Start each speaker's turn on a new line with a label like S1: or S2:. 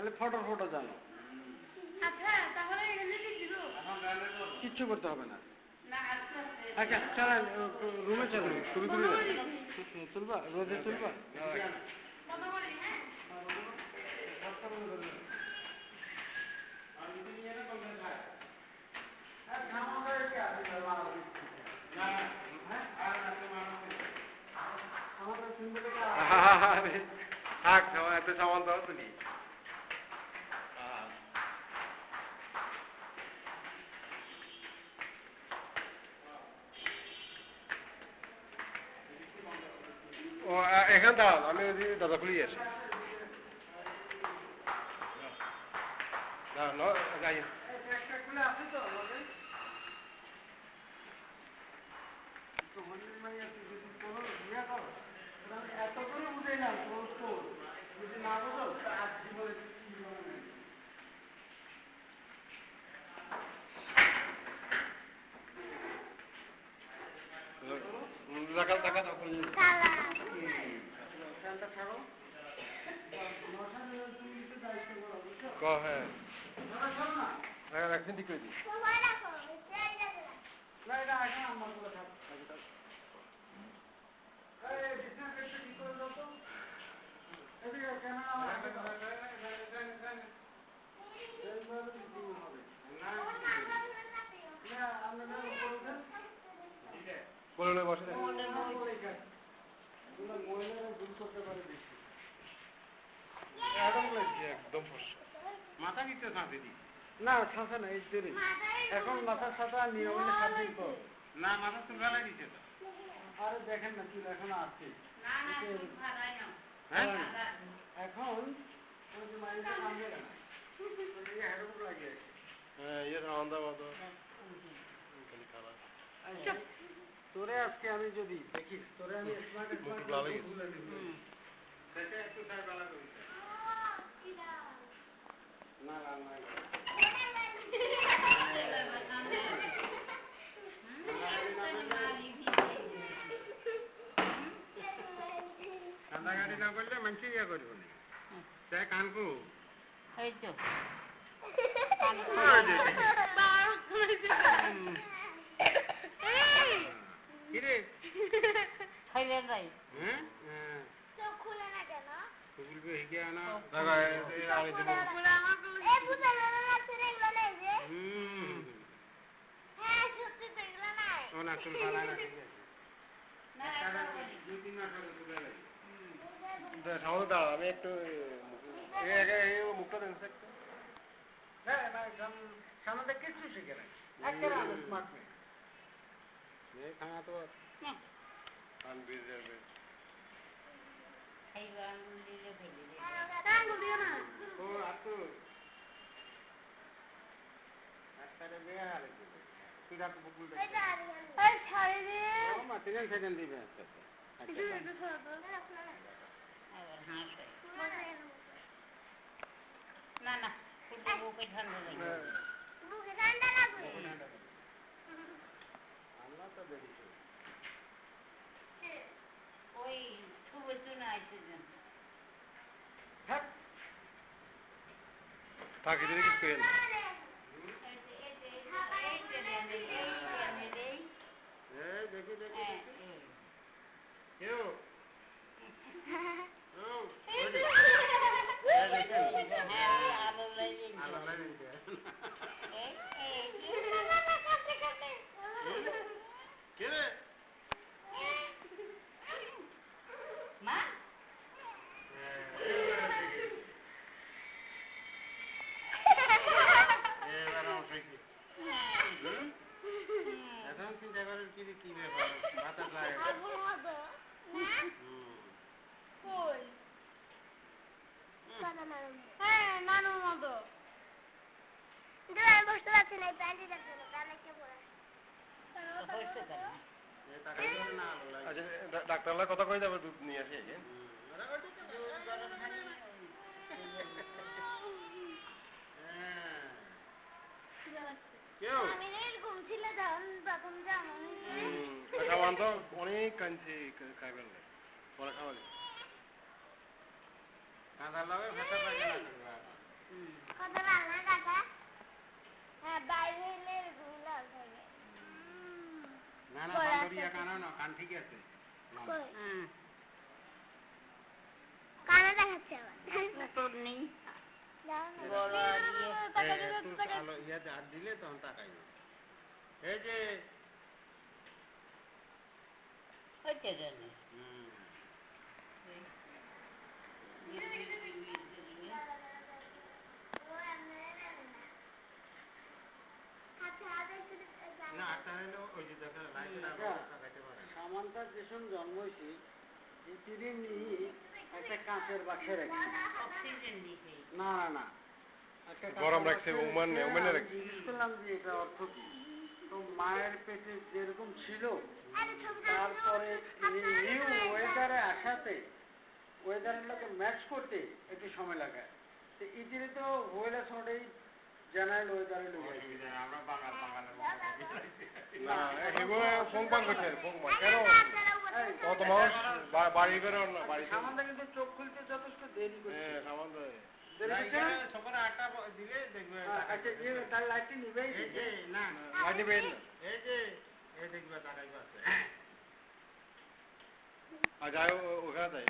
S1: তাহলে ফটো জানো।
S2: আচ্ছা তাহলে এখানে দিছিল
S1: কিচ্ছু করতে হবে না। আচ্ছা চলেন রুমে চলুন, ছবি তুলি তুলবা, রোদে তুলবা।
S2: কত করে? হ্যাঁ
S1: থাক এত সামান দাও তুমি। ও এখান দাঁড়ান, আমি ওই দাদা খুলি আসি। যাই এত করে উঠে না যদি না বোঝো আজ জীবনে টাকা দাও করে হ্যাঁ একদিন ঠিক করে দিই। বলে বসে একদম মাথা নিতে সাঁতে দি না, ছাঁচা না এই জোরে এখন মাথা ছাঁচা নিয়মে সাথে না, মাথা চুল ভালাই দিচ্ছে তো। আরে দেখেন না চুল এখনো আছে এখন তোরে আজকে আমি যদি দেখিস তোরে আমি কান্দাগাড়ি না করলে মানুষ ইয়া করবো না। তাই কানকু
S2: এই তো
S1: কিরে
S2: খাইলেন নাই
S1: হ্যাঁ
S2: চোখ খুলে না কেন?
S1: খুলবে হিগে না দাদা আরে দেব
S2: এই বুঝা না ছেড়ে এগুলো নাই যে হ্যাঁ সত্যি তো এগুলো নাই
S1: ও না চুল ভালো না ঠিক আছে
S2: না
S1: দুই তিন মাস আগে চলে গেল সামনে দাঁড়া আমি একটু মুখটা দেখতে একটু হ্যাঁ না সামনে কিছু শিখে নাই একেবারে আমি স্মার্ট নেই এই খানা তো আনবিজ যাবে
S2: খাইবা আঙ্গুল দিলে ফেলে দে আঙ্গুল দিও না
S1: ও আতো আরে বেয়া হালে তুই রাত বকুল দে
S2: এই ছাড়ে দে
S1: ও মা সেকেন্ড দিবে আচ্ছা
S2: কিছু একটু ছাড় দাও না না ফুটে বুকে ঠান্ডা লাগে বুকে ঠান্ডা লাগবে
S1: আমরা তো দেখি
S2: ওই শুভেচ্ছা না আইছে যেন
S1: থাক তাকে যদি কিছু পেয়ে দেখি দেখি কেউ এখন চিন্তা করেন কি ব্যাপার মাথা লাগে
S2: হ্যাঁ নানুর মতো বসতে পারছি না প্যান্টি যাচ্ছে না তাহলে কে পড়ে
S1: আচ্ছা ডাক্তাররা কথা কই যাবে দুধ নিয়ে আসি অনেক কাঁদছে খাইবেন পরে খাওয়া কাঁদার লাগে ভেতর লাগে না ঠিক আছে
S2: হুম
S3: কানে দেখাচ্ছে আবার
S2: তোর নেই
S3: দাও না।
S2: গলা দিয়ে
S1: একটু আলো ইয়াতে হাত দিলে তখন তাকাইবে এই যে
S2: হচ্ছে জানি
S3: আচ্ছা, আগে একটু
S1: না আটটা হইলেও ওই যে দেখা লাইটের আলো তাকাইতে পারে না।
S4: সামান্তার যে সময় জন্ম হয়েছে এই তিরিং নিয়ে একটা কাঁচের বাক্সে রাখছে
S2: অক্সিজেন দিছে
S4: না না না একটা
S1: গরম
S4: কাঁচের
S1: রাখছে,
S4: বাক্সে
S1: ওমানে
S4: রেখে
S1: ওমানে
S4: আমি
S1: রাখছে।
S4: জিজ্ঞেস করলাম যে এটা অর্থ কি তো মায়ের পেটে যেরকম ছিল
S3: আরে ছবি
S4: তারপরে নিউ ওয়েদারে আসাতে ওয়েদারের লোকে ম্যাচ করতে একটু সময় লাগে তো ইতিরে তো হইলে ছোটেই জেনারেল ওয়েদারে ঢুকে
S1: অসুবিধা নেই, আমরা বাঙালের মতো
S4: না,
S1: এগুলো ফোন পান করছে ফোন কেন
S4: এই,
S1: কত মানুষ বাড়ি বেরোন না বাড়ি
S4: সামান্তা কিন্তু চোখ খুলতে যথেষ্ট দেরি করছে
S1: হ্যাঁ সামান্য
S4: দেরি করছে না?
S1: সকালে আটটা দিলে দেখবে
S4: আচ্ছা তার লাইটটি নিবেই
S1: এই যে না লাইটে বের না এই যে এই দেখবে তাকাইবে আছে আর যাই ওখানে যাই